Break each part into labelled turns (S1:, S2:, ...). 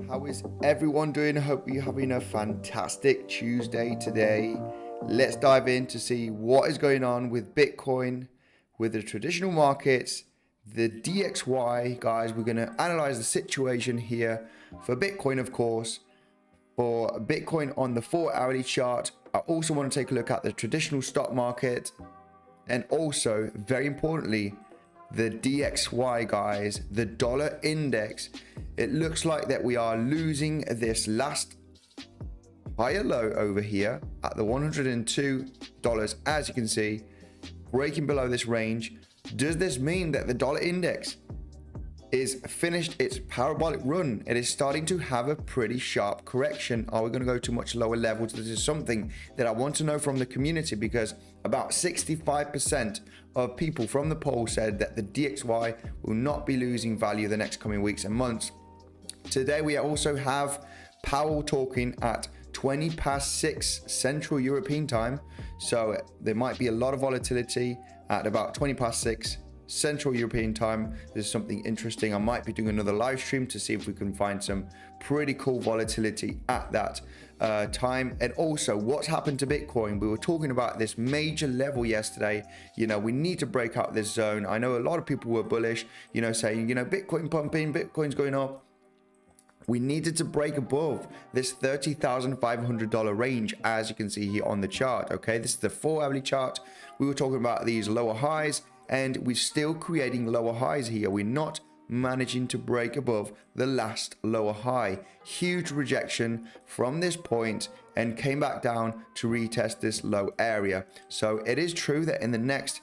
S1: How is everyone doing? I hope you're having a fantastic Tuesday today. Let's dive in to see what is going on with Bitcoin, with the traditional markets, the DXY. Guys, we're going to analyze the situation here for Bitcoin, of course, for Bitcoin on the 4-hourly chart. I also want to take a look at the traditional stock market, and also, very importantly, the DXY, guys, the dollar index. It looks like that we are losing this last higher low over here at the $102, as you can see, breaking below this range. Does this mean that the dollar index is finished its parabolic run? It is starting to have a pretty sharp correction. Are we going to go to much lower levels? This is something that I want to know from the community, because about 65% of people from the poll said that the DXY will not be losing value the next coming weeks and months. Today we also have Powell talking at 20 past 6 Central European time, so there might be a lot of volatility at about 20 past 6 Central European time. There's something interesting. I might be doing another live stream to see if we can find some pretty cool volatility at that time. And also, what's happened to Bitcoin? We were talking about this major level yesterday. You know, we need to break out this zone. I know a lot of people were bullish, you know, saying, you know, Bitcoin pumping, Bitcoin's going up. We needed to break above this $30,500 range, as you can see here on the chart. Okay, this is the 4-hourly chart. We were talking about these lower highs, and we're still creating lower highs here. We're not managing to break above the last lower high. Huge rejection from this point, and came back down to retest this low area. So it is true that in the next,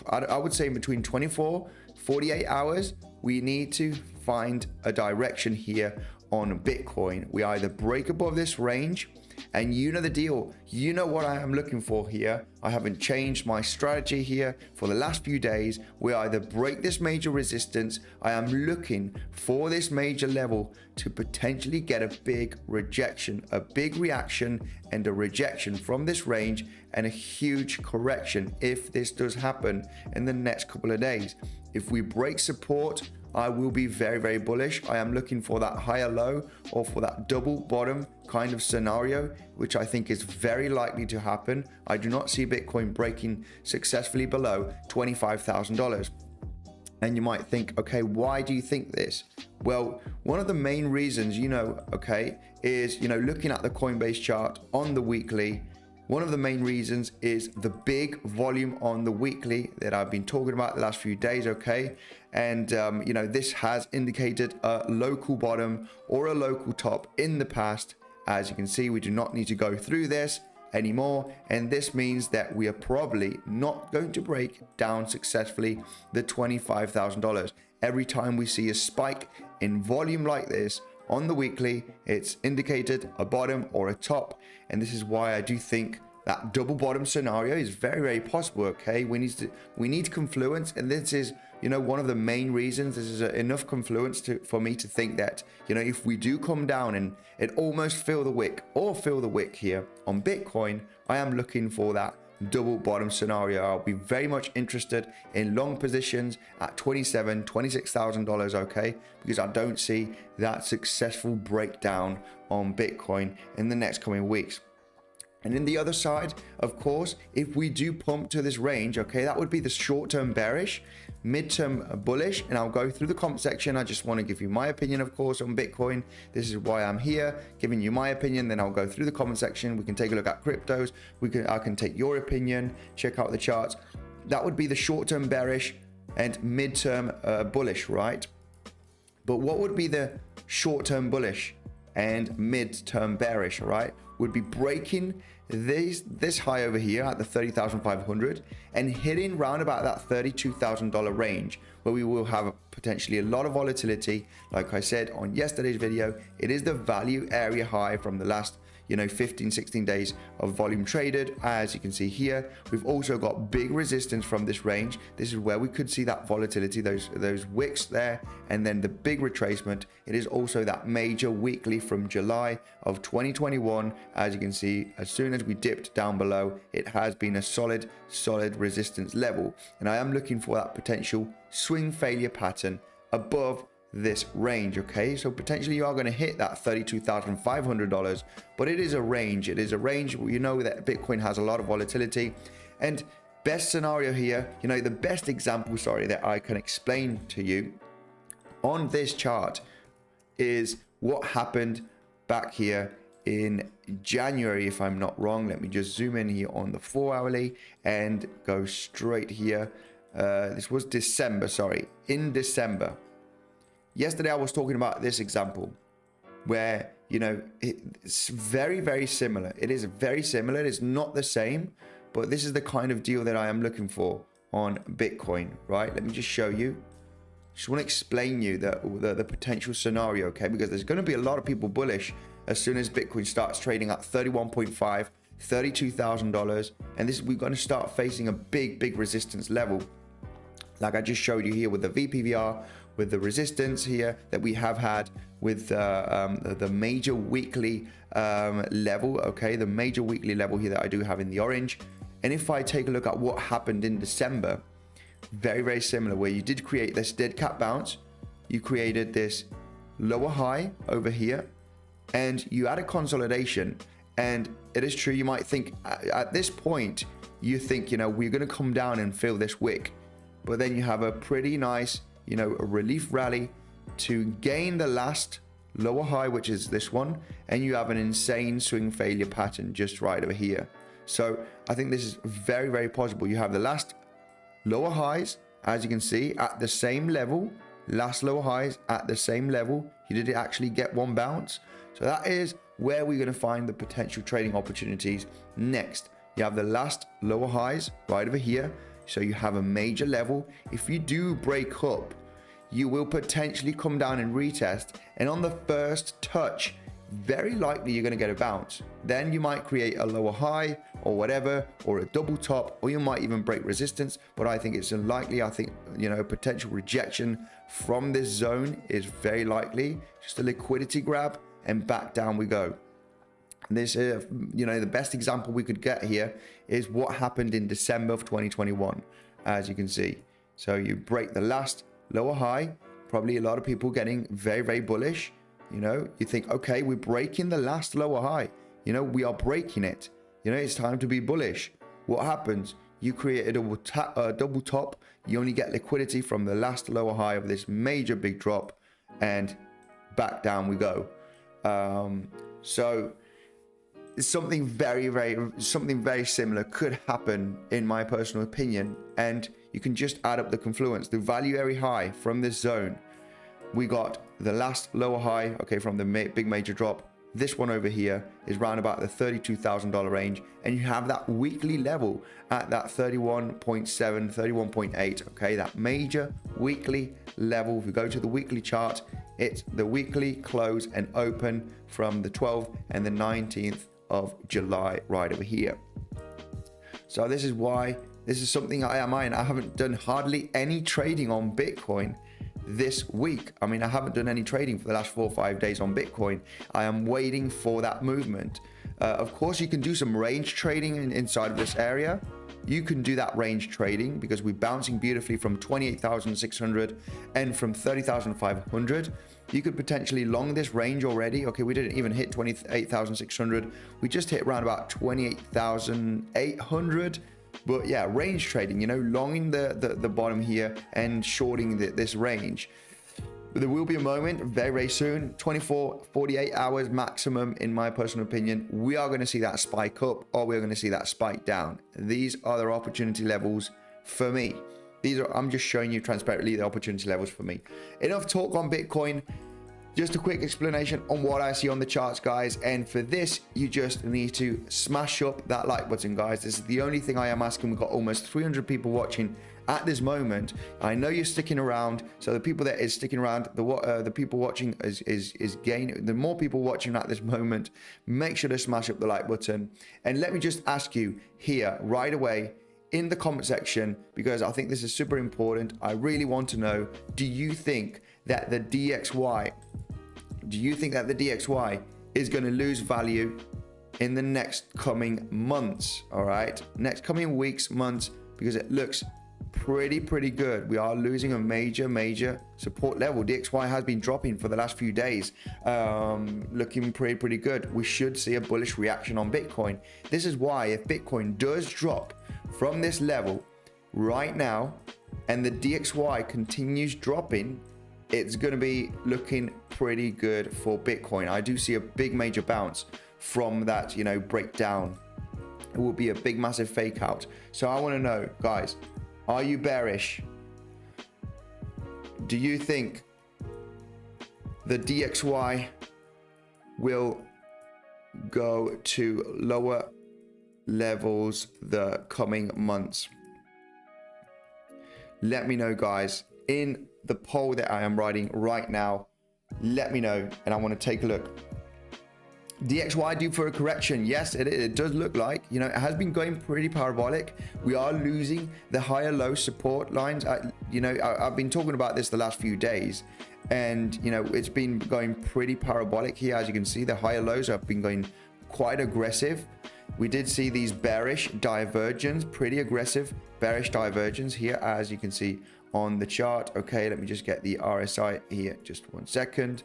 S1: I would say between 48 hours, we need to find a direction here on Bitcoin. We either break above this range, and you know the deal. You know what I am looking for here. I haven't changed my strategy here for the last few days. We either break this major resistance. I am looking for this major level to potentially get a big rejection, a big reaction and a rejection from this range, and a huge correction if this does happen in the next couple of days. If we break support, I will be very, very bullish. I am looking for that higher low, or for that double bottom kind of scenario, which I think is very likely to happen. I do not see Bitcoin breaking successfully below $25,000. And you might think, okay, why do you think this? Well, one of the main reasons, okay, is, looking at the Coinbase chart on the weekly. One of the main reasons is the big volume on the weekly that I've been talking about the last few days, okay? And, this has indicated a local bottom or a local top in the past. As you can see, we do not need to go through this. anymore, and this means that we are probably not going to break down successfully the $25,000. Every time we see a spike in volume like this on the weekly, it's indicated a bottom or a top, and this is why I do think that double bottom scenario is very possible. Okay, we need confluence, and this is, you know, one of the main reasons. This is enough confluence for me to think that, you know, if we do come down and it almost fill the wick here on Bitcoin, I am looking for that double bottom scenario. I'll be very much interested in long positions at $26,000, okay, because I don't see that successful breakdown on Bitcoin in the next coming weeks. And in the other side, of course, if we do pump to this range, okay, that would be the short-term bearish, mid-term bullish, and I'll go through the comment section. I just want to give you my opinion, of course, on Bitcoin. This is why I'm here, giving you my opinion. Then I'll go through the comment section. We can take a look at cryptos. I can take your opinion, check out the charts. That would be the short-term bearish and mid-term bullish, right? But what would be the short-term bullish and mid-term bearish, right? Would be breaking this high over here at the 30,500 and hitting round about that $32,000 range, where we will have potentially a lot of volatility. Like I said on yesterday's video, it is the value area high from the last, you know, 15-16 days of volume traded. As you can see here, we've also got big resistance from this range. This is where we could see that volatility, those wicks there, and then the big retracement. It is also that major weekly from July of 2021. As you can see, as soon as we dipped down below, it has been a solid resistance level, and I am looking for that potential swing failure pattern above this range. Okay, so potentially you are going to hit that $32,500, but it is a range. You know that Bitcoin has a lot of volatility, and best scenario here, you know, the best example, that I can explain to you on this chart is what happened back here in January, if I'm not wrong. Let me just zoom in here on the 4 hourly and go straight here. This was December, in December. Yesterday, I was talking about this example where, you know, it's very similar. It is very similar. It's not the same, but this is the kind of deal that I am looking for on Bitcoin, right? Let me just show you. Just want to explain you the potential scenario, okay? Because there's going to be a lot of people bullish as soon as Bitcoin starts trading at 31.5, $32,000, and we're going to start facing a big resistance level, like I just showed you here with the VPVR, with the resistance here that we have had with the major weekly level, okay, the major weekly level here that I do have in the orange. And if I take a look at what happened in December, very similar, where you did create this dead cat bounce, you created this lower high over here, and you had a consolidation. And it is true, you might think at this point, you think, you know, we're going to come down and fill this wick, but then you have a pretty nice, you know, a relief rally to gain the last lower high, which is this one, and you have an insane swing failure pattern just right over here. So I think this is very possible. You have the last lower highs, as you can see, at the same level, last lower highs at the same level. You did actually get one bounce. So that is where we're going to find the potential trading opportunities next. You have the last lower highs right over here. So you have a major level. If you do break up, you will potentially come down and retest. And on the first touch, very likely you're going to get a bounce. Then you might create a lower high or whatever, or a double top, or you might even break resistance. But I think it's unlikely. I think, you know, potential rejection from this zone is very likely. Just a liquidity grab and back down we go. This, you know, the best example we could get here is what happened in December of 2021, as you can see. So you break the last lower high, probably a lot of people getting very bullish. You know, you think, okay, we're breaking the last lower high. You know, we are breaking it. You know, it's time to be bullish. What happens? You create a double top. You only get liquidity from the last lower high of this major big drop, and back down we go. So something very similar could happen, in my personal opinion, and you can just add up the confluence. The value area high from this zone, we got the last lower high, okay, from the big major drop This one over here is around about the $32,000 range, and you have that weekly level at that 31.7, 31.8. Okay, that major weekly level. If we go to the weekly chart, it's the weekly close and open from the 12th and the 19th of July right over here. So this is why this is something I haven't done hardly any trading on Bitcoin this week. I mean, I haven't done any trading for the last 4 or 5 days on Bitcoin. I am waiting for that movement. Of course, you can do some range trading inside of this area. You can do that range trading because we're bouncing beautifully from 28,600 and from 30,500. You could potentially long this range already. Okay, we didn't even hit 28,600. We just hit around about 28,800. But yeah, range trading, you know, longing the bottom here and shorting this range. But there will be a moment very, very soon, 24, 48 hours maximum, in my personal opinion, we are going to see that spike up or we're going to see that spike down. These are the opportunity levels for me. I'm just showing you transparently the opportunity levels for me. Enough talk on Bitcoin. Just a quick explanation on what I see on the charts, guys. And for this, you just need to smash up that like button, guys. This is the only thing I am asking. We've got almost 300 people watching at this moment. I know you're sticking around. So the people that is sticking around, the people watching is gaining. The more people watching at this moment, make sure to smash up the like button. And let me just ask you here right away in the comment section, because I think this is super important. I really want to know, do you think that the DXY is going to lose value in the next coming months? All right, next coming weeks, months, because it looks pretty good. We are losing a major support level. DXY has been dropping for the last few days, looking pretty good. We should see a bullish reaction on Bitcoin. This is why if Bitcoin does drop from this level right now and the DXY continues dropping, it's going to be looking pretty good for Bitcoin. I do see a big major bounce from that, you know, breakdown. It will be a big massive fake out. So I want to know, guys, are you bearish? Do you think the DXY will go to lower levels the coming months? Let me know, guys, in the poll that I am writing right now. Let me know, and I want to take a look. DXY due for a correction? Yes, it does look like, you know, it has been going pretty parabolic. We are losing the higher low support lines. I've been talking about this the last few days, and you know, it's been going pretty parabolic here. As you can see, the higher lows have been going quite aggressive. We did see these bearish divergence, pretty aggressive bearish divergence here, as you can see on the chart. Okay, let me just get the RSI here, just 1 second.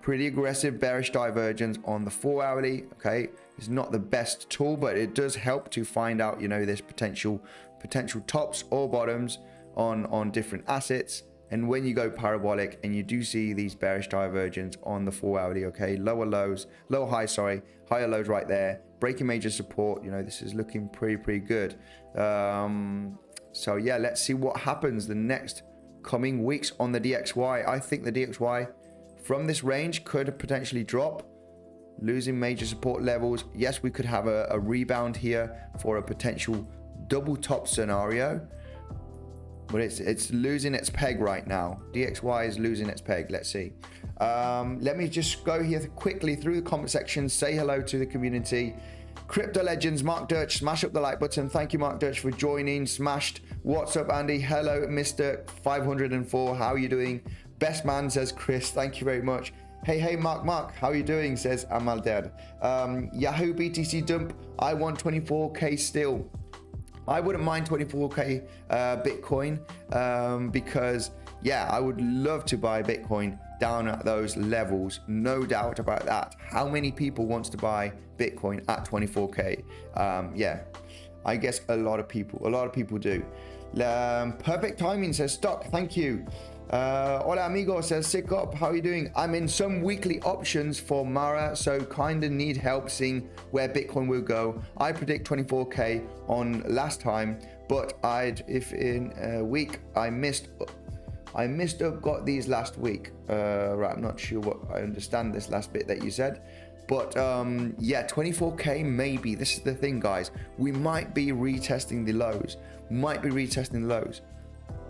S1: Pretty aggressive bearish divergence on the 4 hourly. Okay, it's not the best tool, but it does help to find out, you know, this potential tops or bottoms on different assets. And when you go parabolic and you do see these bearish divergence on the 4 hourly, okay, lower highs, sorry, higher lows right there, breaking major support, you know, this is looking pretty good. So yeah, let's see what happens the next coming weeks on the DXY. I think the DXY from this range could potentially drop, losing major support levels. Yes, we could have a rebound here for a potential double top scenario, but it's losing its peg right now. DXY is losing its peg. Let's see. Let me just go here quickly through the comment section, say hello to the community. Crypto Legends, Mark Dirch, smash up the like button. Thank you, Mark Dirch, for joining. Smashed. What's up, Andy? Hello, Mr. 504. How are you doing? Best man, says Chris. Thank you very much. Hey, Mark, how are you doing? Says Amal Dad. Yahoo BTC dump. I want 24K still. I wouldn't mind 24K Bitcoin because, yeah, I would love to buy Bitcoin down at those levels. No doubt about that. How many people wants to buy Bitcoin at 24K? Yeah, I guess a lot of people do. Perfect timing, says Stock. Thank you. Hola amigo, says sick up. How are you doing? I'm in some weekly options for Mara, so kinda need help seeing where Bitcoin will go. I predict 24K on last time, but if in a week I missed I got these last week. Right, I'm not sure what I understand this last bit that you said. But yeah, 24K maybe. This is the thing, guys. We might be retesting the lows.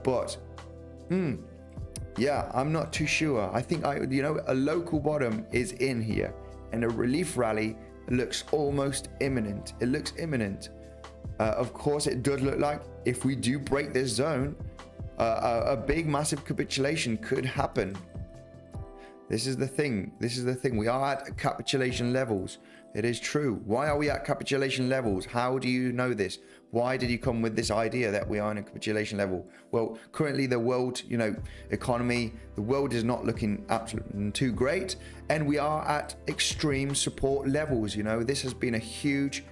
S1: But yeah, I'm not too sure. I think a local bottom is in here, and a relief rally looks almost imminent. It looks imminent. Of course, it does look like if we do break this zone, a big massive capitulation could happen. This is the thing. We are at capitulation levels. It is true. Why are we at capitulation levels? How do you know this? Why did you come with this idea that we are in a capitulation level? Well, currently the world, economy, the world is not looking absolutely too great, and we are at extreme support levels. This has been a huge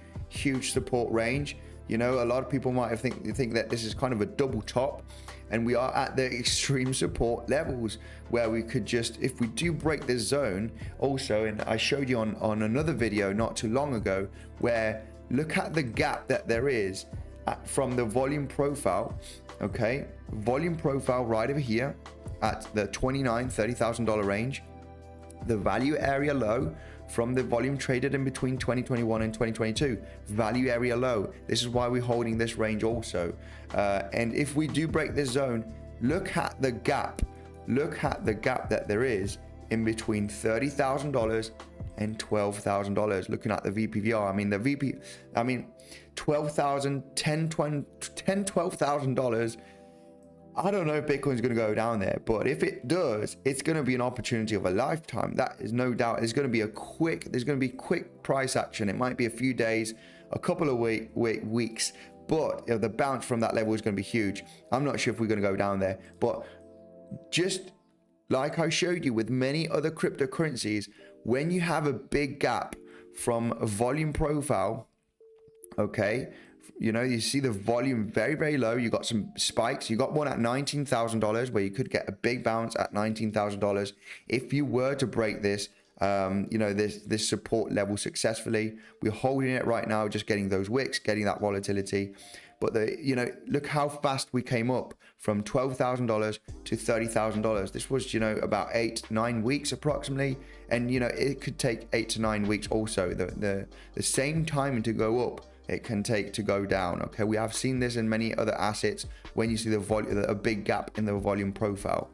S1: support range. A lot of people might think that this is kind of a double top, and we are at the extreme support levels where we could just, if we do break this zone also, and I showed you on another video not too long ago, where look at the gap that there is from the volume profile, okay? Volume profile right over here at the $30,000 range, the value area low from the volume traded in between 2021 and 2022, value area low. This is why we're holding this range also. And if we do break this zone, look at the gap that there is in between $30,000 and $12,000. Looking at the VPVR, $12,000, $12,000. I don't know if Bitcoin's going to go down there, but if it does, it's going to be an opportunity of a lifetime. That is no doubt. There's going to be quick price action. It might be a few days, a couple of weeks, but the bounce from that level is going to be huge. I'm not sure if we're going to go down there, but just like I showed you with many other cryptocurrencies, when you have a big gap from a volume profile, okay, you see the volume very, very low. You got some spikes. You got one at $19,000 where you could get a big bounce at $19,000 if you were to break this, this support level successfully. We're holding it right now, just getting those wicks, getting that volatility. But look how fast we came up from $12,000 to $30,000. This was, about 8-9 weeks approximately. And, it could take 8 to 9 weeks also. The same time to go up it can take to go down. Okay, we have seen this in many other assets when you see a big gap in the volume profile.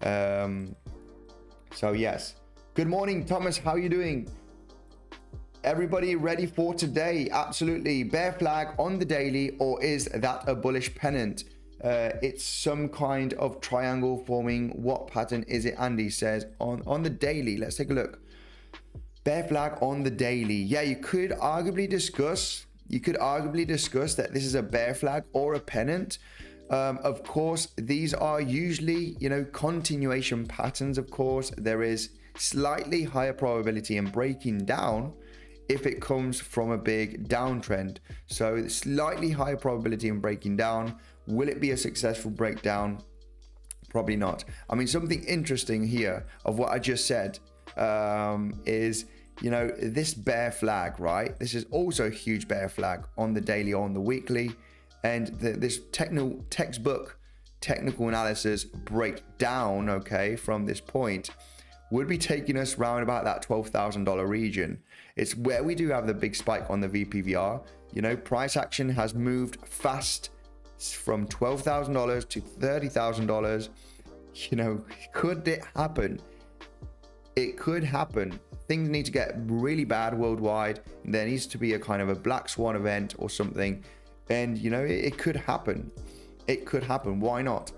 S1: So yes, good morning, Thomas. How are you doing? Everybody ready for today? Absolutely. Bear flag on the daily, or is that a bullish pennant? It's some kind of triangle forming. What pattern is it? Andy says on the daily. Let's take a look. Bear flag on the daily. Yeah, you could arguably discuss that this is a bear flag or a pennant. Of course, these are usually, continuation patterns. Of course, there is slightly higher probability in breaking down if it comes from a big downtrend. So slightly higher probability in breaking down. Will it be a successful breakdown? Probably not. Something interesting here of what I just said is, this bear flag, right? This is also a huge bear flag on the daily, on the weekly, and this textbook technical analysis breakdown, okay, from this point would be taking us round about that $12,000 region. It's where we do have the big spike on the VPVR. Price action has moved fast from $12,000 to $30,000. Could it happen? It could happen. Things need to get really bad worldwide. There needs to be a kind of a black swan event or something. And, it could happen. It could happen. Why not?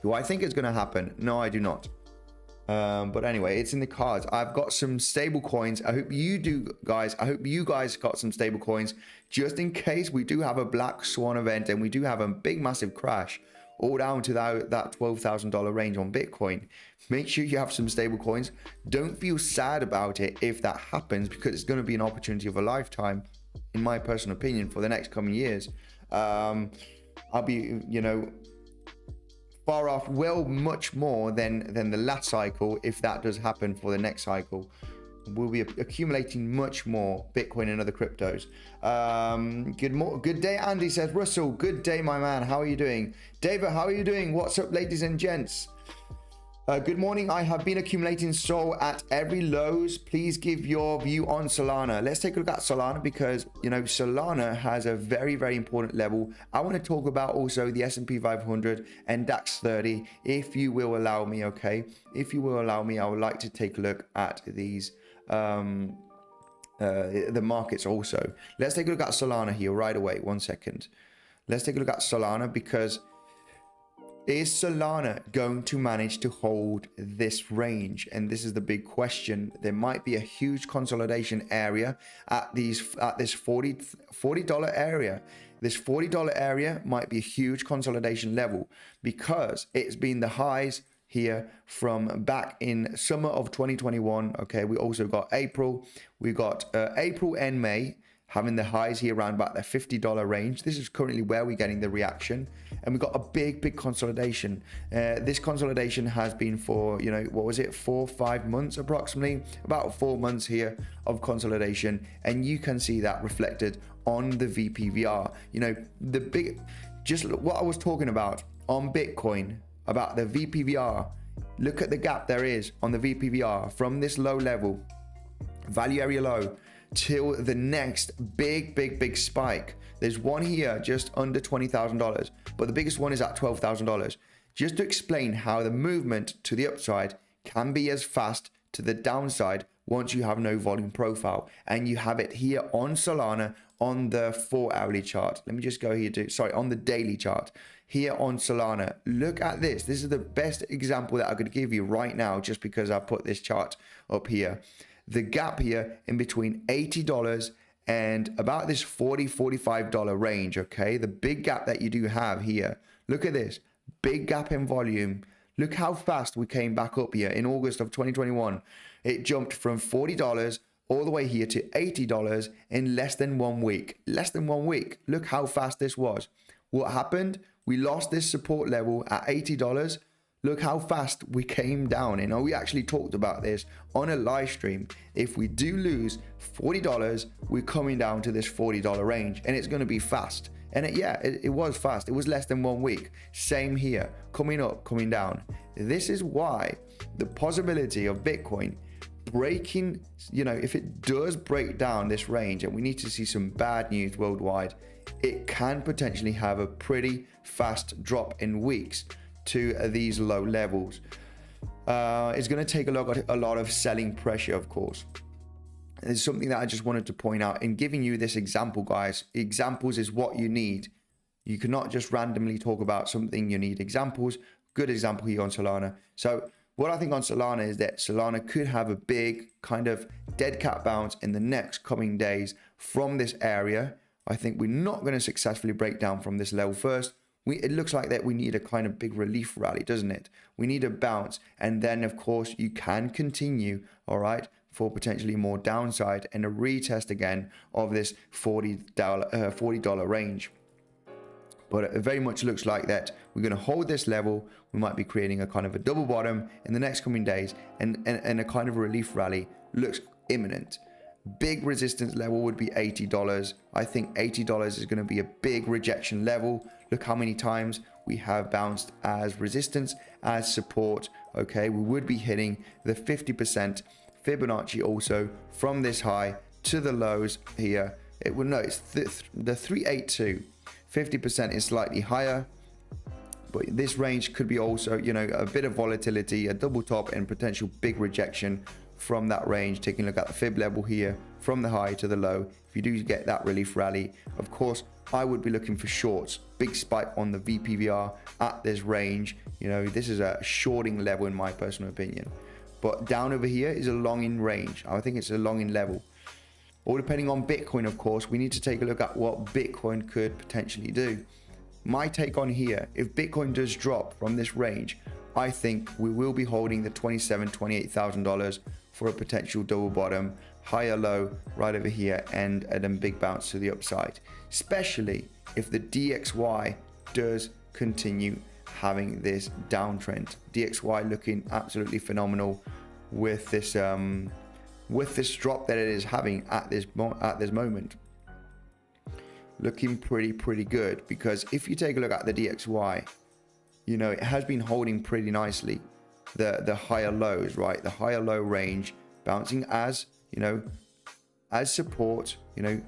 S1: Do I think it's going to happen? No, I do not. But anyway, it's in the cards. I've got some stable coins. I hope you do, guys. I hope you guys got some stable coins just in case we do have a black swan event and we do have a big, massive crash all down to that $12,000 range on Bitcoin. Make sure you have some stable coins. Don't feel sad about it if that happens, because it's going to be an opportunity of a lifetime, in my personal opinion, for the next coming years. I'll be, far off, much more than the last cycle if that does happen for the next cycle. we'll be accumulating much more Bitcoin and other cryptos. Good day, Andy says. Russell, good day, my man. How are you doing? David, how are you doing? What's up, ladies and gents? Good morning. I have been accumulating SOL at every lows. Please give your view on Solana. Let's take a look at Solana because, you know, Solana has a very, very important level. I want to talk about also the S&P 500 and DAX 30, if you will allow me, okay? If you will allow me, I would like to take a look at these, the markets also. Let's take a look at Solana here right away. 1 second. Let's take a look at Solana because is Solana going to manage to hold this range? And this is the big question. There might be a huge consolidation area at this $40 area. This $40 area might be a huge consolidation level because it's been the highs here from back in summer of 2021. Okay, we also got April. We got April and May having the highs here around about the $50 range. This is currently where we're getting the reaction. And we've got a big consolidation. This consolidation has been for, you know, what was it, 4 or 5 months approximately, about 4 months here of consolidation. And you can see that reflected on the VPVR. You know, just what I was talking about on Bitcoin, about the VPVR. Look at the gap there is on the VPVR from this low level, value area low, till the next big spike. There's one here just under $20,000, but the biggest one is at $12,000. Just to explain how the movement to the upside can be as fast to the downside once you have no volume profile. And you have it here on Solana on the 4-hourly chart. Let me just go here on the daily chart. Here on Solana, look at this. This is the best example that I could give you right now just because I put this chart up here. The gap here in between $80 and about this $45 range, okay? The big gap that you do have here. Look at this, big gap in volume. Look how fast we came back up here in August of 2021. It jumped from $40 all the way here to $80 in less than 1 week. Less than 1 week. Look how fast this was. What happened? We lost this support level at $80. Look how fast we came down. And we actually talked about this on a live stream. If we do lose $40, we're coming down to this $40 range and it's going to be fast. And it was fast. It was less than 1 week. Same here, coming up, coming down. This is why the possibility of Bitcoin breaking, you know, if it does break down this range and we need to see some bad news worldwide, it can potentially have a pretty fast drop in weeks to these low levels. It's going to take a lot of selling pressure, of course. It's something that I just wanted to point out in giving you this example, guys. Examples is what you need. You cannot just randomly talk about something. You need examples. Good example here on Solana. So what I think on Solana is that Solana could have a big kind of dead cat bounce in the next coming days from this area. I think we're not going to successfully break down from this level first. It looks like that we need a kind of big relief rally, doesn't it? We need a bounce. And then, of course, you can continue, all right, for potentially more downside and a retest again of this $40 range. But it very much looks like that we're going to hold this level. We might be creating a kind of a double bottom in the next coming days, and a kind of relief rally looks imminent. Big resistance level would be $80. I think $80 is going to be a big rejection level. Look how many times we have bounced as resistance, as support. Okay, we would be hitting the 50% Fibonacci also from this high to the lows here. It will notice the 382. 50% is slightly higher, but this range could be also, you know, a bit of volatility, a double top, and potential big rejection from that range. Taking a look at the fib level here from the high to the low. If you do get that relief rally, of course, I would be looking for shorts. Big spike on the VPVR at this range. You know, this is a shorting level in my personal opinion. But down over here is a long in range. I think it's a long in level. All depending on Bitcoin, of course, we need to take a look at what Bitcoin could potentially do. My take on here, if Bitcoin does drop from this range, I think we will be holding the $27,000, $28,000 for a potential double bottom, higher low right over here, and a big bounce to the upside, especially if the DXY does continue having this downtrend. DXY looking absolutely phenomenal with this with this drop that it is having at this moment. Looking pretty good, because if you take a look at the DXY, you know, it has been holding pretty nicely the higher lows, right? The higher low range bouncing as, you know, as support, you know,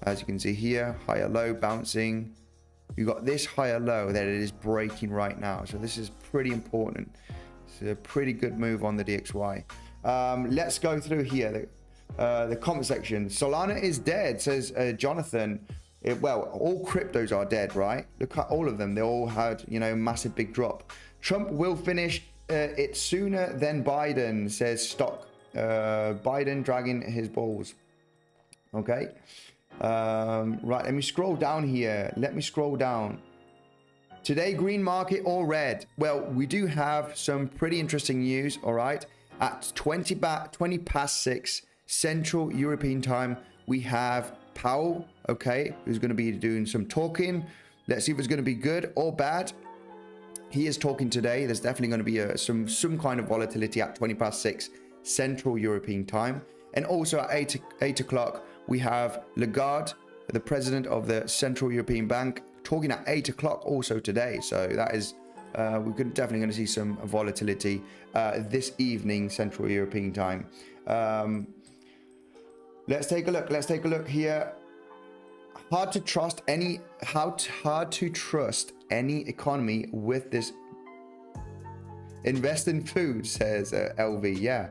S1: as you can see here, higher low bouncing. You got this higher low that it is breaking right now, so this is pretty important. It's a pretty good move on the DXY. Let's go through here the comment section. Solana is dead, says Jonathan. Well, all cryptos are dead, right? Look at all of them. They all had, you know, massive big drop. Trump will finish it sooner than Biden, says Stock. Biden dragging his balls. Okay. Right, let me scroll down here. Let me scroll down. Today, green market or red? Well, we do have some pretty interesting news, all right? At 20 past 6 Central European time, we have Powell, okay, who's going to be doing some talking. Let's see if it's going to be good or bad. He is talking today. There's definitely going to be some kind of volatility at 20 past 6 Central European time. And also at 8 o'clock, we have Lagarde, the president of the Central European Bank, talking at 8 o'clock also today. So that is, we're definitely going to see some volatility this evening, Central European time. Let's take a look. Let's take a look here. Hard to trust any economy with this. Invest in food, says LV. Yeah.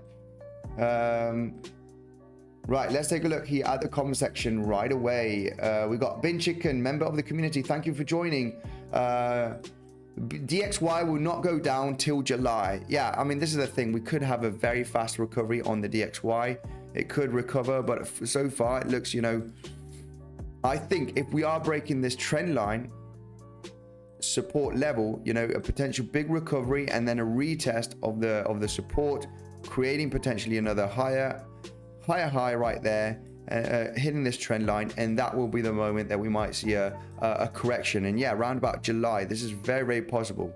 S1: Right, let's take a look here at the comment section right away. We got Bin Chicken, member of the community. Thank you for joining. DXY will not go down till July. Yeah, I mean, this is the thing. We could have a very fast recovery on the DXY. It could recover, but so far it looks, you know, I think if we are breaking this trend line support level, you know, a potential big recovery and then a retest of the support, creating potentially another higher high right there, hitting this trend line, and that will be the moment that we might see a correction. And yeah, around about July, this is very possible.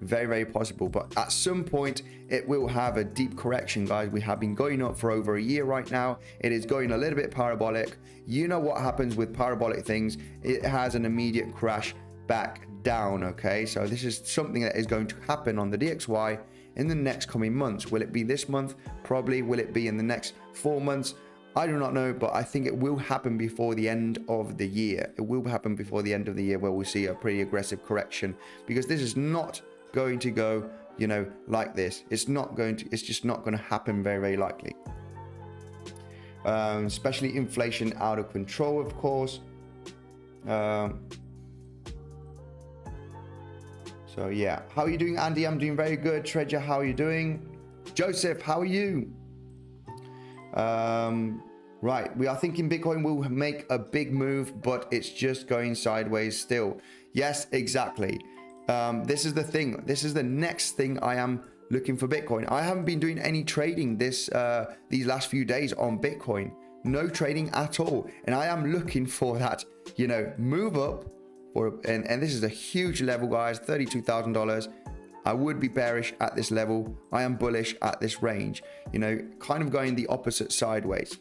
S1: Very possible, but at some point it will have a deep correction, guys. We have been going up for over a year right now. It is going a little bit parabolic. You know what happens with parabolic things, it has an immediate crash back down. Okay, so this is something that is going to happen on the DXY in the next coming months. Will it be this month? Probably. Will it be in the next 4 months? I do not know, but I think it will happen before the end of the year. It will happen before the end of the year, where we'll see a pretty aggressive correction, because this is not going to go, you know, like this. It's just not going to happen very likely. Especially inflation out of control, of course. So yeah, how are you doing, Andy? I'm doing very good. Treasure, how are you doing? Joseph, how are you? Right, we are thinking Bitcoin will make a big move, but it's just going sideways still. Yes, exactly. This is the thing. This is the next thing I am looking for Bitcoin. I haven't been doing any trading these last few days on Bitcoin. No trading at all. And I am looking for that, you know, move up. And this is a huge level, guys, $32,000. I would be bearish at this level. I am bullish at this range, you know, kind of going the opposite sideways.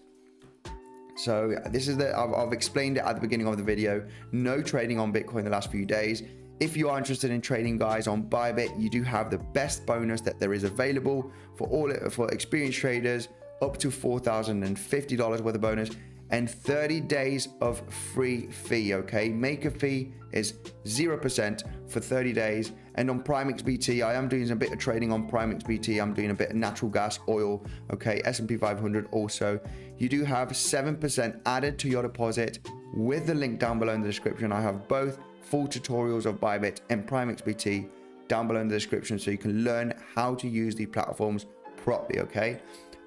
S1: So this is I've explained it at the beginning of the video. No trading on Bitcoin the last few days. If you are interested in trading, guys, on Bybit, you do have the best bonus that there is available for experienced traders, up to $4,050 worth of bonus, and 30 days of free fee. Okay, maker fee is 0% for 30 days. And on PrimeXBT, I am doing a bit of trading on PrimeXBT. I'm doing a bit of natural gas, oil, okay, S&P 500 also. You do have 7% added to your deposit with the link down below in the description. I have both full tutorials of Bybit and PrimeXBT down below in the description, so you can learn how to use these platforms properly. Okay,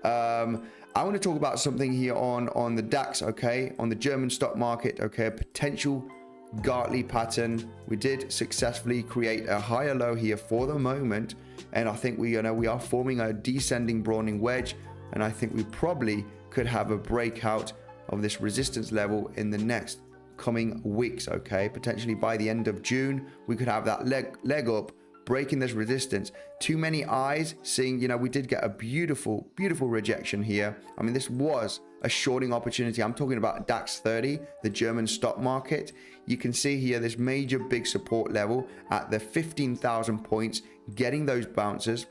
S1: I want to talk about something here on the DAX, okay, on the German stock market. Okay, a potential Gartley pattern. We did successfully create a higher low here for the moment, and I think we are forming a descending broadening wedge, and I think we probably could have a breakout of this resistance level in the next coming weeks. Okay, potentially by the end of June we could have that leg up breaking this resistance. Too many eyes seeing, we did get a beautiful rejection here. I mean, this was a shorting opportunity. I'm talking about DAX 30, the German stock market. You can see here this major big support level at the 15,000 points, getting those bounces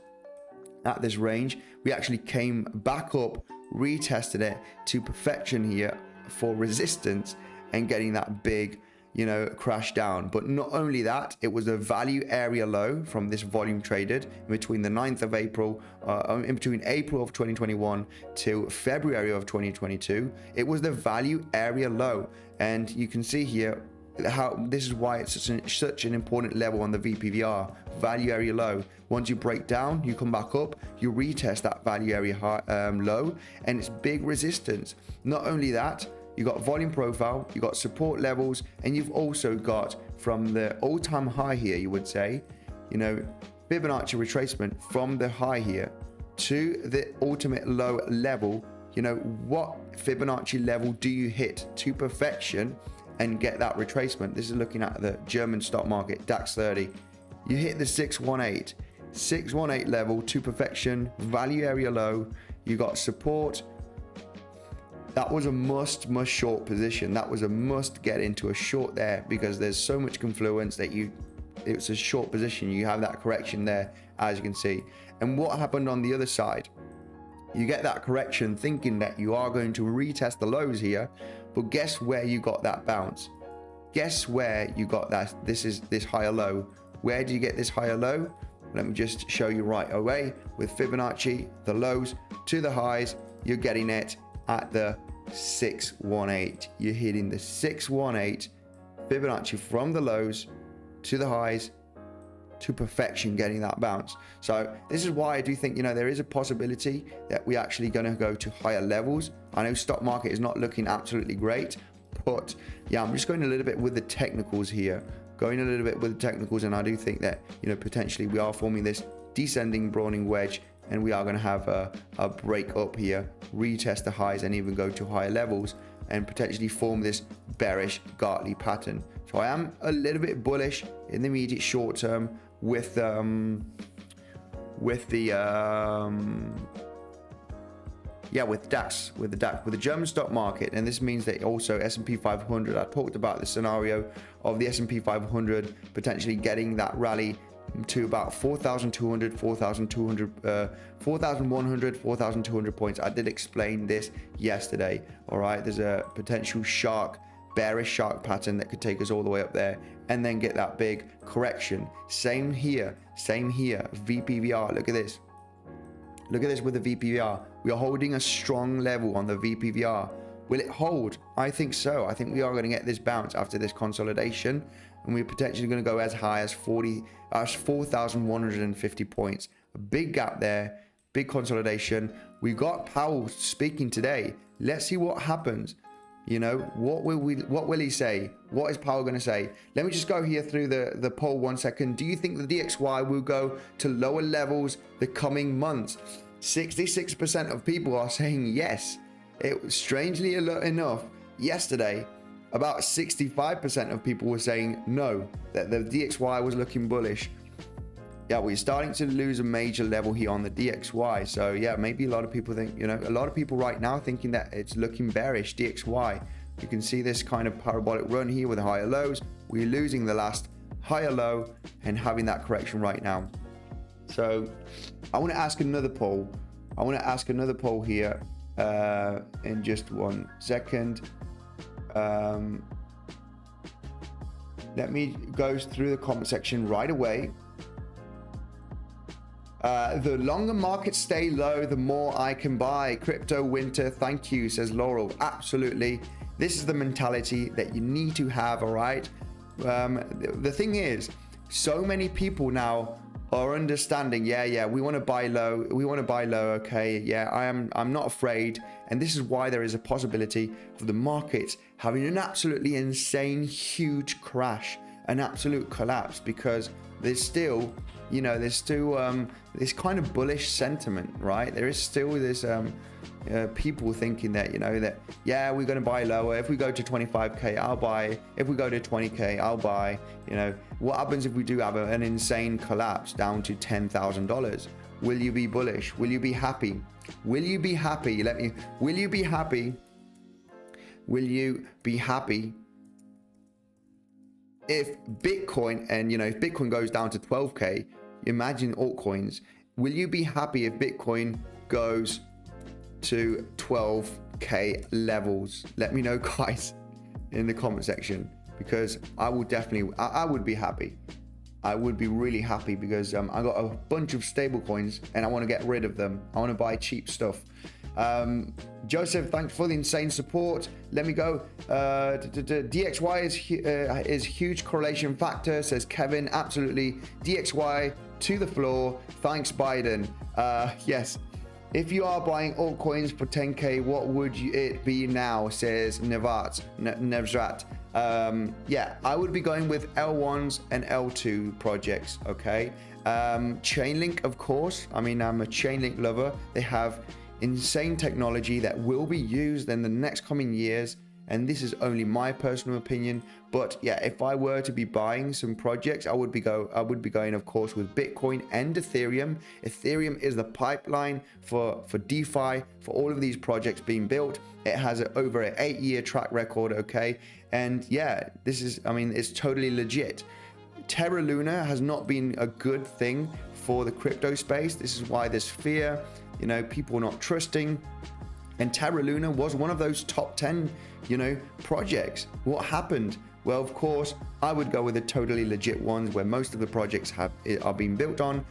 S1: at this range. We actually came back up, retested it to perfection here for resistance and getting that big crash down. But not only that, it was a value area low from this volume traded between the 9th of April, in between April of 2021 to February of 2022. It was the value area low. And you can see here how this is why it's such an important level on the VPVR, value area low. Once you break down, you come back up, you retest that value area high, low, and it's big resistance. Not only that, you got volume profile, you got support levels, and you've also got from the all-time high here, you would say, Fibonacci retracement from the high here to the ultimate low level. What Fibonacci level do you hit to perfection and get that retracement? This is looking at the German stock market, DAX 30. You hit the 618 level to perfection, value area low, you got support. That was a must short position. That was a must get into a short there, because there's so much confluence that it's a short position. You have that correction there, as you can see. And what happened on the other side? You get that correction thinking that you are going to retest the lows here, but guess where you got that bounce? Guess where you got that? This higher low. Where did you get this higher low? Let me just show you right away. With Fibonacci, the lows to the highs, you're getting it at the 618. You're hitting the 618 Fibonacci from the lows to the highs to perfection, getting that bounce. So this is why I do think there is a possibility that we're actually going to go to higher levels. I know stock market is not looking absolutely great, but yeah, I'm just going a little bit with the technicals here, and I do think that potentially we are forming this descending broadening wedge, and we are going to have a break up here, retest the highs, and even go to higher levels and potentially form this bearish Gartley pattern. So I am a little bit bullish in the immediate short term with the German stock market. And this means that also S&P 500, I talked about the scenario of the S&P 500 potentially getting that rally to about 4,200, 4,200 points. I did explain this yesterday. All right, there's a potential bearish shark pattern that could take us all the way up there and then get that big correction. Same here, VPVR. Look at this with the VPVR. We are holding a strong level on the VPVR. Will it hold? I think so. I think we are going to get this bounce after this consolidation, and we're potentially going to go as high as 4,150 points. A big gap there, big consolidation. We got Powell speaking today. Let's see what happens. What will he say? What is Powell going to say? Let me just go here through the poll 1 second. Do you think the DXY will go to lower levels the coming months? 66% of people are saying yes. It strangely enough, yesterday, about 65% of people were saying no, that the DXY was looking bullish. Yeah, we're starting to lose a major level here on the DXY. So yeah, maybe a lot of people think, a lot of people right now thinking that it's looking bearish, DXY. You can see this kind of parabolic run here with higher lows. We're losing the last higher low and having that correction right now. So I want to ask another poll. Here in just 1 second. Let me go through the comment section right away. The longer markets stay low, the more I can buy. Crypto winter, thank you, says Laurel. Absolutely. This is the mentality that you need to have, all right? The thing is, so many people now are understanding, we want to buy low, okay, I'm not afraid. And this is why there is a possibility of the market having an absolutely insane, huge crash, an absolute collapse, because there's still this kind of bullish sentiment, right? There is still this people thinking that, you know, that, yeah, we're going to buy lower. If we go to 25K, I'll buy. If we go to 20K, I'll buy. You know, what happens if we do have an insane collapse down to $10,000? Will you be bullish? Will you be happy? Will you be happy? Will you be happy? Will you be happy if Bitcoin, and you know, if Bitcoin goes down to 12K, imagine altcoins. Will you be happy if Bitcoin goes to 12K levels? Let me know, guys, in the comment section, because I will definitely, I would be happy. I would be really happy because I got a bunch of stable coins and I want to get rid of them. I want to buy cheap stuff. Joseph, thanks for the insane support. Let me go. DXY is huge correlation factor, says Kevin. Absolutely. DXY to the floor. Thanks, Biden. Yes. If you are buying altcoins for 10K, what would it be now, says Nevzat. Yeah, I would be going with L1s and L2 projects, okay? Chainlink, of course. I mean, I'm a Chainlink lover. They have insane technology that will be used in the next coming years, and this is only my personal opinion. But yeah, if I were to be buying some projects, I would be going, of course, with Bitcoin and Ethereum. Ethereum is the pipeline for DeFi, for all of these projects being built. It has over an 8-year track record, okay? And yeah, this is, I mean, it's totally legit. Terra Luna has not been a good thing for the crypto space. This is why there's fear, you know, people not trusting. And Terra Luna was one of those top 10, you know, projects. What happened? Well, of course, I would go with the totally legit ones where most of the projects are being built on.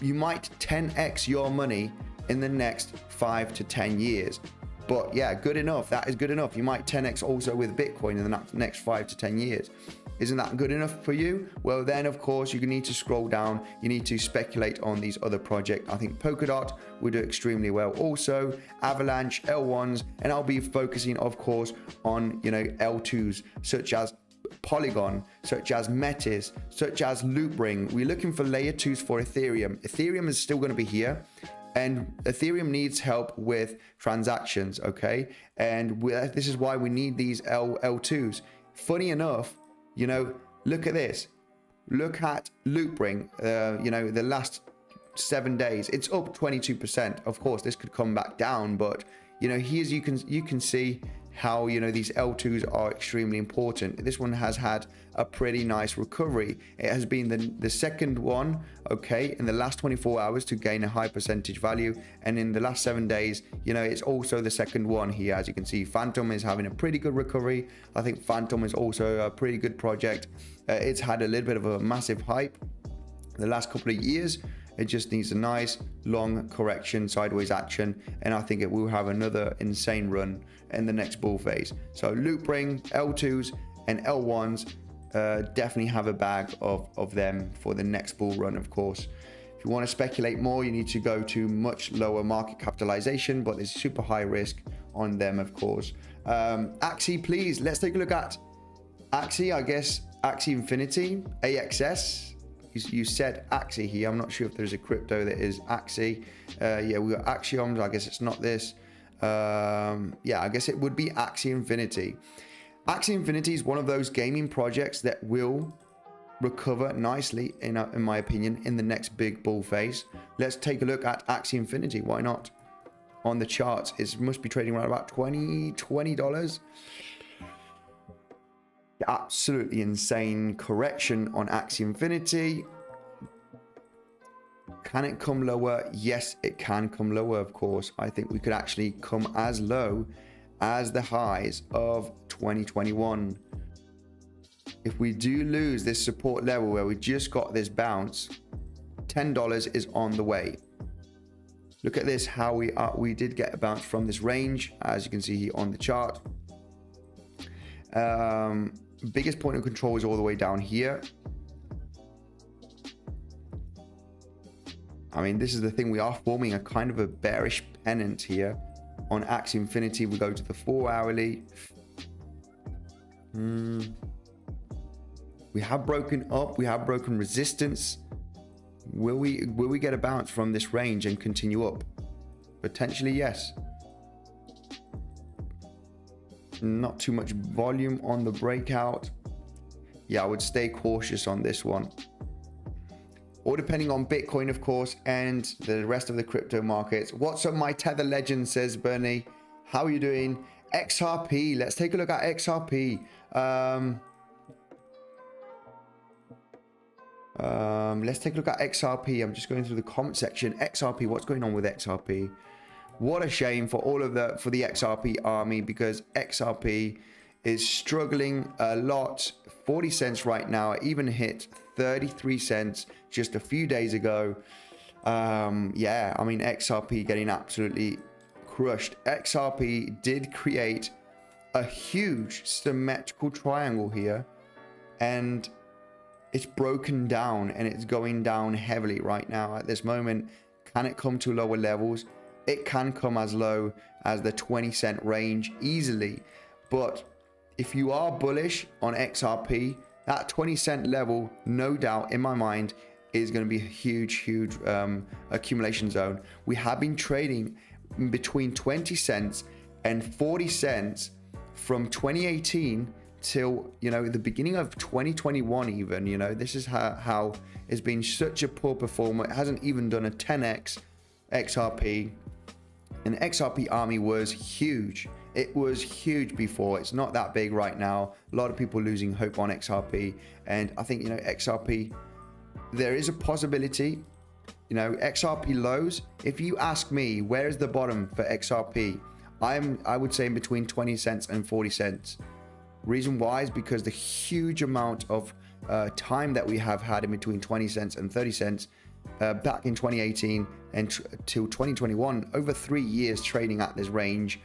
S1: You might 10x your money in the next 5 to 10 years. But yeah, good enough. That is good enough. You might 10x also with Bitcoin in the next 5 to 10 years. Isn't that good enough for you? Well, then, of course, you need to scroll down. You need to speculate on these other projects. I think Polkadot will do extremely well. Also, Avalanche, L1s, and I'll be focusing, of course, on, you know, L2s, such as Polygon, such as Metis, such as Loopring. We're looking for layer 2s for Ethereum. Ethereum is still going to be here, and Ethereum needs help with transactions, okay? And this is why we need these L2s. Funny enough, you know, look at this. Look at Loopring, you know, the last 7 days, it's up 22%. Of course, this could come back down, but, you know, here's, you can see how, you know, these L2s are extremely important. This one has had a pretty nice recovery. It has been the second one, okay, in the last 24 hours to gain a high percentage value. And in the last 7 days, you know, it's also the second one here. As you can see, Phantom is having a pretty good recovery. I think Phantom is also a pretty good project. It's had a little bit of a massive hype the last couple of years. It just needs a nice long correction, sideways action, and I think it will have another insane run in the next bull phase. So Loopring, L2s and L1s, definitely have a bag of them for the next bull run, of course. If you want to speculate more, you need to go to much lower market capitalization, but there's super high risk on them, of course. Axie, please, let's take a look at Axie, I guess, Axie Infinity, AXS. You said Axie here. I'm not sure if there's a crypto that is Axie. Yeah, we got Axioms. I guess it's not this. Yeah, I guess it would be Axie Infinity. Axie Infinity is one of those gaming projects that will recover nicely, in my opinion, in the next big bull phase. Let's take a look at Axie Infinity. Why not? On the charts, it must be trading around about $20. Absolutely insane correction on Axie Infinity. Can it come lower? Yes, it can come lower, of course. I think we could actually come as low as the highs of 2021. If we do lose this support level where we just got this bounce, $10 is on the way. Look at this, how we did get a bounce from this range, as you can see here on the chart. Biggest point of control is all the way down here. I mean, this is the thing, we are forming a kind of a bearish pennant here on Axie Infinity. We go to the 4 hourly. We have broken up, we have broken resistance. Will we get a bounce from this range and continue up? Potentially, yes. Not too much volume on the breakout. Yeah, I would stay cautious on this one. Or depending on Bitcoin, of course, and the rest of the crypto markets. What's up, my Tether legend, says Bernie. How are you doing? XRP. Let's take a look at XRP. Let's take a look at XRP. I'm just going through the comment section. XRP, what's going on with XRP? What a shame for for the XRP army, because XRP is struggling a lot. 40 cents right now. It even hit 33 cents just a few days ago. Yeah, I mean, XRP getting absolutely crushed. XRP did create a huge symmetrical triangle here, and it's broken down and it's going down heavily right now at this moment. Can it come to lower levels? It can come as low as the 20-cent range easily. But if you are bullish on XRP, that 20-cent level, no doubt in my mind, is going to be a huge accumulation zone. We have been trading between 20 cents and 40 cents from 2018 till, you know, the beginning of 2021 even. You know, this is how it's been such a poor performer. It hasn't even done a 10x XRP. And XRP army was huge. It was huge before. It's not that big right now. A lot of people losing hope on XRP. And I think, you know, XRP, there is a possibility, you know, XRP lows. If you ask me, where is the bottom for XRP? I would say in between 20 cents and 40 cents. Reason why is because the huge amount of time that we have had in between 20 cents and 30 cents back in 2018 and till 2021, over 3 years trading at this range.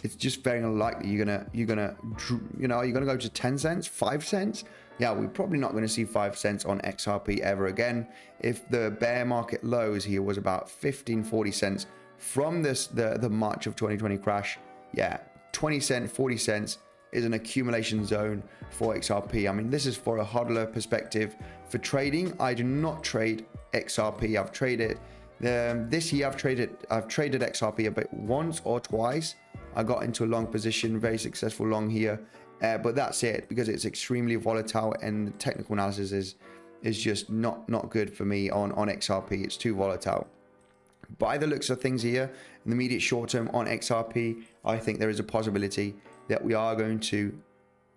S1: It's just very unlikely you're gonna go to 10 cents, 5 cents. Yeah, we're probably not going to see 5 cents on XRP ever again. If the bear market lows here was about 40 cents from the March of 2020 crash, yeah, 20 cent, 40 cents is an accumulation zone for XRP. I mean, this is for a hodler perspective. For trading, I do not trade XRP. I've traded this year. I've traded XRP a bit once or twice. I got into a long position, very successful long here, but that's it, because it's extremely volatile and the technical analysis is just not good for me on XRP. It's too volatile. By the looks of things here, in the immediate short term on XRP, I think there is a possibility that we are going to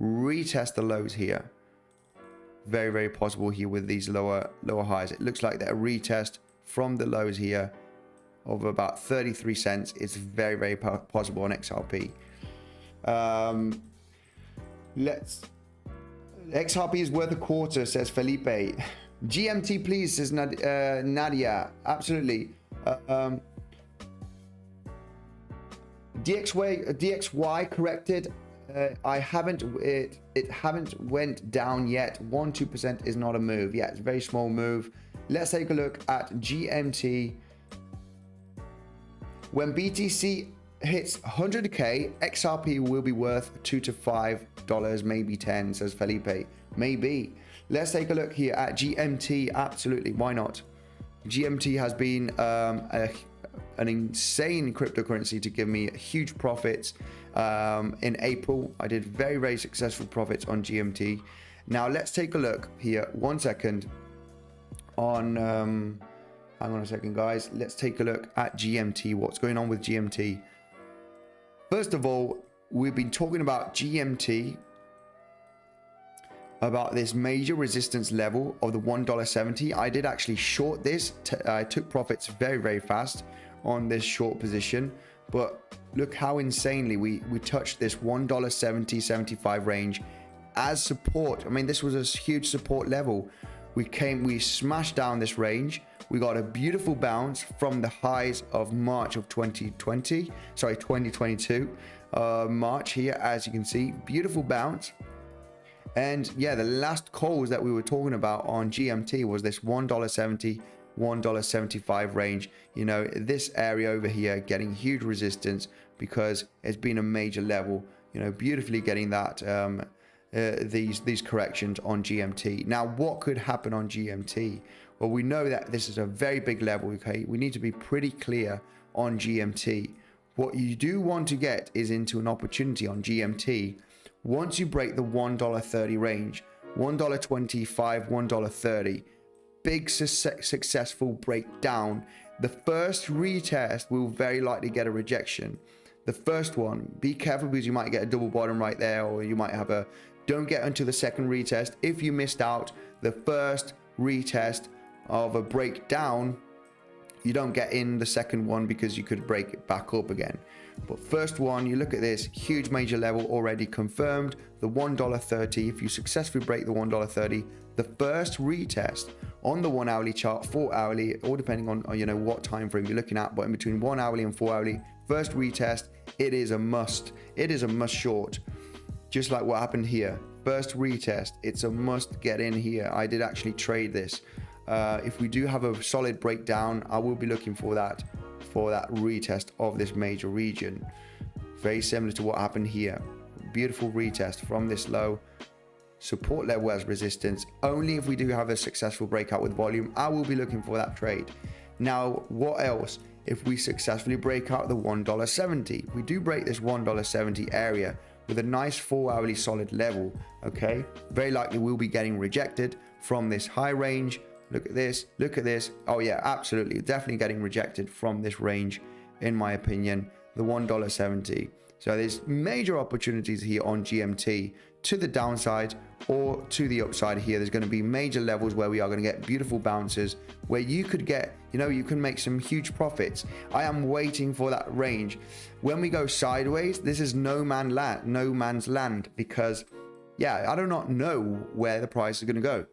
S1: retest the lows here. Very, very possible here with these lower highs. It looks like that a retest from the lows here of about 33 cents is very, very possible on XRP. XRP is worth a quarter, says Felipe. GMT please, says Nadia. Absolutely. DXY corrected. I haven't, it haven't went down yet. 1-2% is not a move. Yeah, it's a very small move. Let's take a look at GMT. When BTC hits 100k, XRP will be worth $2 to $5, maybe 10, says Felipe. Maybe. Let's take a look here at GMT. Absolutely, why not? GMT has been an insane cryptocurrency to give me huge profits. In April, I did very, very successful profits on GMT. Now let's take a look here. 1 second on, hang on a second, guys. Let's take a look at GMT. What's going on with GMT? First of all, we've been talking about GMT, about this major resistance level of the $1.70. I did actually short this. I took profits very, very fast on this short position, but look how insanely we touched this $1.70-75 range as support. I mean, this was a huge support level. We smashed down this range. We got a beautiful bounce from the highs of March of 2022 March here, as you can see, beautiful bounce. And yeah, the last calls that we were talking about on GMT was this $1.70, $1.75 range. You know, this area over here getting huge resistance because it's been a major level, you know, beautifully getting that these corrections on GMT. Now, what could happen on GMT? Well, we know that this is a very big level, okay? We need to be pretty clear on GMT. What you do want to get is into an opportunity on GMT once you break the $1.30 range, $1.25, $1.30. Big successful breakdown. The first retest will very likely get a rejection. The first one, be careful because you might get a double bottom right there, or you might have a, don't get into the second retest. If you missed out the first retest of a breakdown, you don't get in the second one because you could break it back up again. But first one, you look at this huge major level already confirmed, the $1.30. If you successfully break the $1.30, the first retest on the 1 hourly chart, 4 hourly, or depending on what time frame you're looking at, but in between 1 hourly and 4 hourly, first retest, it is a must. It is a must short, just like what happened here. First retest, it's a must get in here. I did actually trade this. If we do have a solid breakdown, I will be looking for that retest of this major region. Very similar to what happened here. Beautiful retest from this low. Support level as resistance. Only if we do have a successful breakout with volume, I will be looking for that trade. Now, what else? If we successfully break out the $1.70, we do break this $1.70 area with a nice 4 hourly solid level, okay? Very likely we'll be getting rejected from this high range. Look at this, look at this. Oh yeah, absolutely, definitely getting rejected from this range, in my opinion, the $1.70. So there's major opportunities here on GMT to the downside or to the upside here. There's going to be major levels where we are going to get beautiful bounces where you could get, you can make some huge profits. I am waiting for that range. When we go sideways, this is no man's land, because yeah, I do not know where the price is going to go.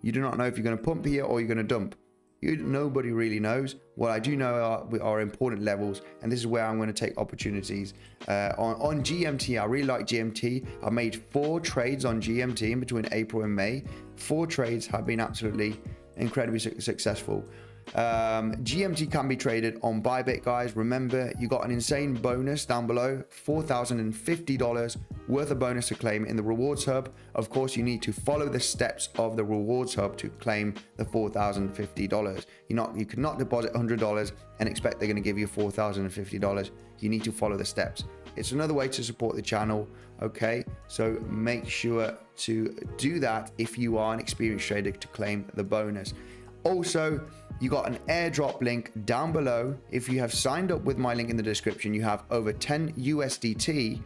S1: You do not know if you're going to pump here or you're going to dump. Nobody really knows. What I do know are important levels, and this is where I'm going to take opportunities. On GMT, I really like GMT. I made 4 trades on GMT in between April and May. 4 trades have been absolutely incredibly successful. GMT can be traded on Bybit, guys. Remember, you got an insane bonus down below, $4,050 worth of bonus to claim in the rewards hub. Of course, you need to follow the steps of the rewards hub to claim the $4,050. You cannot deposit $100 and expect they're going to give you $4,050. You need to follow the steps. It's another way to support the channel, okay? So make sure to do that if you are an experienced trader to claim the bonus. Also, you got an airdrop link down below. If you have signed up with my link in the description, you have over 10 USDT.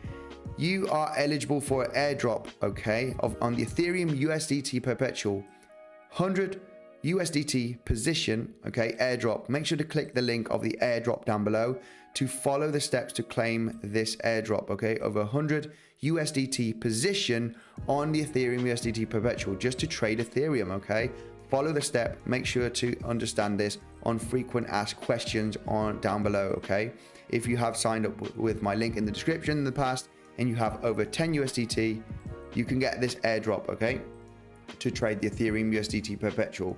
S1: You are eligible for an airdrop, okay, on the Ethereum USDT perpetual. 100 USDT position, okay, airdrop. Make sure to click the link of the airdrop down below to follow the steps to claim this airdrop, okay? Over 100 USDT position on the Ethereum USDT perpetual, just to trade Ethereum, okay? Follow the step. Make sure to understand this on frequent asked questions down below, okay? If you have signed up with my link in the description in the past and you have over 10 USDT, you can get this airdrop, okay, to trade the Ethereum USDT perpetual.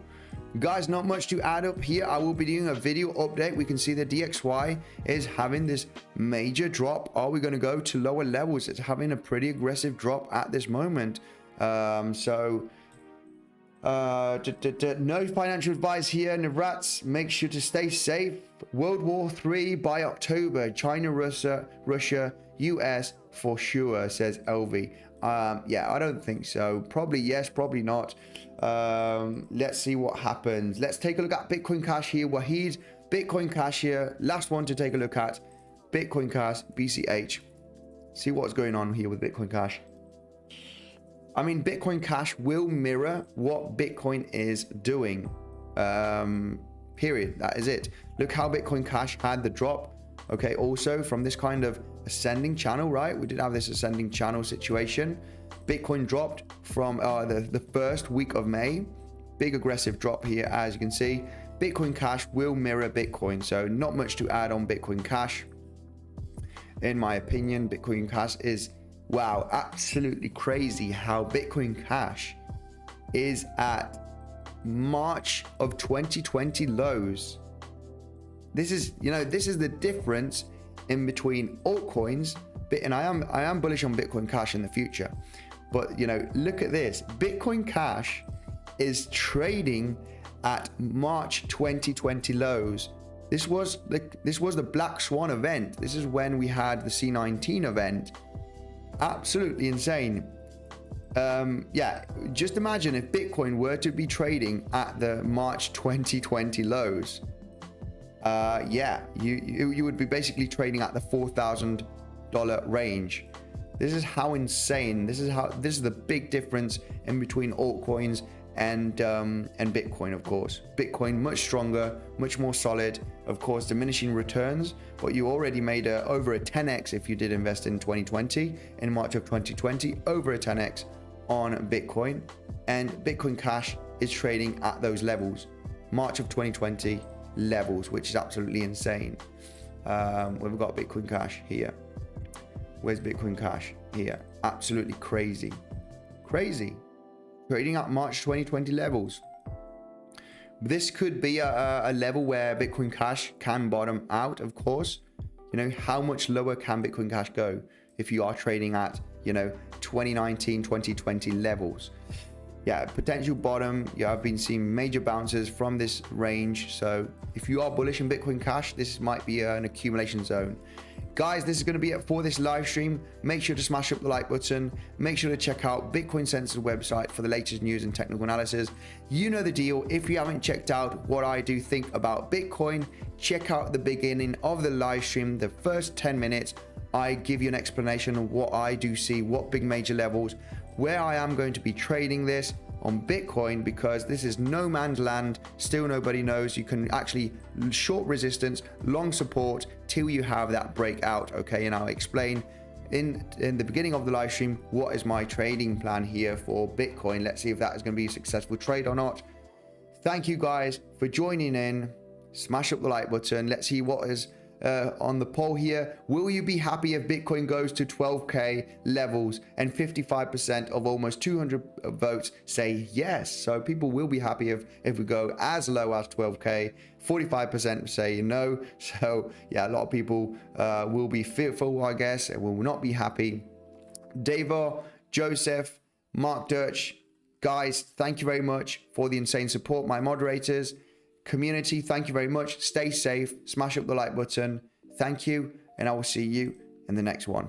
S1: Guys, not much to add up here. I will be doing a video update. We can see the DXY is having this major drop. Are we going to go to lower levels? It's having a pretty aggressive drop at this moment. No financial advice here, Navrats. Make sure to stay safe. World War III by October. China, Russia, US for sure, says LV. Yeah, I don't think so. Probably yes, probably not. Let's see what happens. Let's take a look at Bitcoin Cash here. Wahid, Bitcoin Cash here. Last one to take a look at. Bitcoin Cash, BCH. See what's going on here with Bitcoin Cash. I mean, Bitcoin Cash will mirror what Bitcoin is doing. Period. That is it. Look how Bitcoin Cash had the drop. Okay, also from this kind of ascending channel, right? We did have this ascending channel situation. Bitcoin dropped from the first week of May. Big aggressive drop here, as you can see. Bitcoin Cash will mirror Bitcoin. So not much to add on Bitcoin Cash. In my opinion, Bitcoin Cash is... wow, absolutely crazy how Bitcoin Cash is at March of 2020 lows. This is, this is the difference in between altcoins. And I am bullish on Bitcoin Cash in the future. But, look at this. Bitcoin Cash is trading at March 2020 lows. This was the Black Swan event. This is when we had the C19 event. Absolutely insane. Yeah, just imagine if Bitcoin were to be trading at the March 2020 lows. Yeah, you would be basically trading at the $4,000 range. This is how insane. This is the big difference in between altcoins and Bitcoin. Of course, Bitcoin much stronger, much more solid. Of course, diminishing returns, but you already made over a 10x if you did invest in 2020, in March of 2020, over a 10x on Bitcoin. And Bitcoin Cash is trading at those levels, March of 2020 levels, which is absolutely insane. We've got Bitcoin Cash here. Where's Bitcoin Cash? Here. Absolutely crazy. Crazy. Trading at March 2020 levels. This could be a level where Bitcoin Cash can bottom out, of course. You know, how much lower can Bitcoin Cash go if you are trading at, you know, 2019, 2020 levels? Yeah, potential bottom. Yeah, I've been seeing major bounces from this range. So if you are bullish in Bitcoin Cash, this might be an accumulation zone. Guys, this is going to be it for this live stream. Make sure to smash up the like button. Make sure to check out Bitcoinsensus website for the latest news and technical analysis. You know the deal. If you haven't checked out what I do think about Bitcoin, check out the beginning of the live stream. The first 10 minutes, I give you an explanation of what I do see, what big major levels, where I am going to be trading this on Bitcoin, because this is no man's land. Still nobody knows. You can actually short resistance, long support till you have that breakout. Okay, and I'll explain in the beginning of the live stream what is my trading plan here for Bitcoin. Let's see if that is going to be a successful trade or not. Thank you guys for joining in. Smash up the like button. Let's see what is on the poll here. Will you be happy if Bitcoin goes to 12k levels? And 55% of almost 200 votes say yes. So people will be happy if we go as low as 12k. 45% say no. So yeah, a lot of people will be fearful, I guess, and will not be happy. Davo, Joseph, Mark Dirch, guys, thank you very much for the insane support. My moderators, community, thank you very much. Stay safe. Smash up the like button. Thank you, and I will see you in the next one.